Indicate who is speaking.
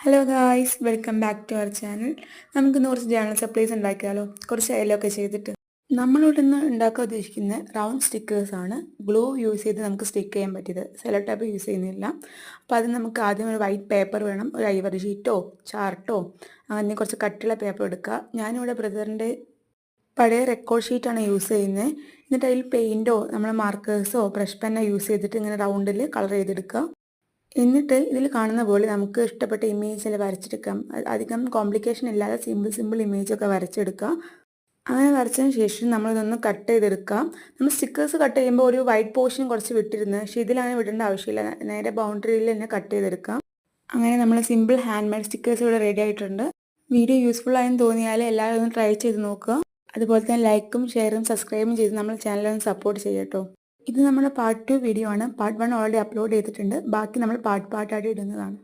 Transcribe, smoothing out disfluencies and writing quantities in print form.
Speaker 1: Hello guys, welcome back to our channel. നമുക്കിന്ന് കുറച്ച് journal supplies ഉണ്ടാക്കിയാലോ, കുറച്ച് എല്ലൊക്കെ ചെയ്തിട്ട്. നമ്മളിവിടെ നിന്ന് ഉണ്ടാക്കാൻ ഉദ്ദേശിക്കുന്ന റൗണ്ട് സ്റ്റിക്കേഴ്സാണ്. ഗ്ലൂ യൂസ് ചെയ്ത് നമുക്ക് സ്റ്റിക്ക് ചെയ്യാൻ പറ്റിയത്, സെലോ ടേപ്പ് യൂസ് ചെയ്യുന്നില്ല. അപ്പോൾ അത് നമുക്ക് ആദ്യം ഒരു വൈറ്റ് പേപ്പർ വേണം, ഒരു ഐവറി ഷീറ്റോ ചാർട്ടോ അങ്ങനെ കുറച്ച് കട്ടിയുള്ള പേപ്പർ എടുക്കുക. ഞാനിവിടെ ബ്രദറിൻ്റെ പഴയ റെക്കോർഡ് ഷീറ്റാണ് യൂസ് ചെയ്യുന്നത്. എന്നിട്ട് അതിൽ പെയിൻറ്റോ നമ്മുടെ മാർക്കേഴ്സോ ബ്രഷ് പെന്നോ യൂസ് ചെയ്തിട്ട് ഇങ്ങനെ റൗണ്ടിൽ കളർ ചെയ്തെടുക്കുക. എന്നിട്ട് ഇതിൽ കാണുന്ന പോലെ നമുക്ക് ഇഷ്ടപ്പെട്ട ഇമേജ് വരച്ചെടുക്കാം. അധികം കോംപ്ലിക്കേഷൻ ഇല്ലാതെ സിമ്പിൾ ഇമേജൊക്കെ വരച്ചെടുക്കാം. അങ്ങനെ വരച്ചതിന് ശേഷം നമ്മളിതൊന്ന് കട്ട് ചെയ്തെടുക്കാം. നമ്മൾ സ്റ്റിക്കേഴ്സ് കട്ട് ചെയ്യുമ്പോൾ ഒരു വൈറ്റ് പോർഷൻ കുറച്ച് വിട്ടിരുന്നു, പക്ഷേ ഇതിലാണ് വിടേണ്ട ആവശ്യമില്ല. നേരെ ബൗണ്ടറിയിൽ തന്നെ കട്ട് ചെയ്തെടുക്കാം. അങ്ങനെ നമ്മൾ സിമ്പിൾ ഹാൻഡ് മെയ്ഡ് സ്റ്റിക്കേഴ്സ് ഇവിടെ റെഡി ആയിട്ടുണ്ട്. വീഡിയോ യൂസ്ഫുൾ ആയെന്ന് തോന്നിയാൽ എല്ലാവരും ഒന്ന് ട്രൈ ചെയ്ത് നോക്കുക. അതുപോലെ തന്നെ ലൈക്കും ഷെയറും സബ്സ്ക്രൈബും ചെയ്ത് നമ്മൾ ചാനലൊന്ന് സപ്പോർട്ട് ചെയ്യട്ടോ. ഇത് നമ്മുടെ പാർട്ട് 2 വീഡിയോ ആണ്. പാർട്ട് 1 ഓൾറെഡി അപ്ലോഡ് ചെയ്തിട്ടുണ്ട്. ബാക്കി നമ്മൾ പാർട്ടായിട്ട് ഇടുന്നതാണ്.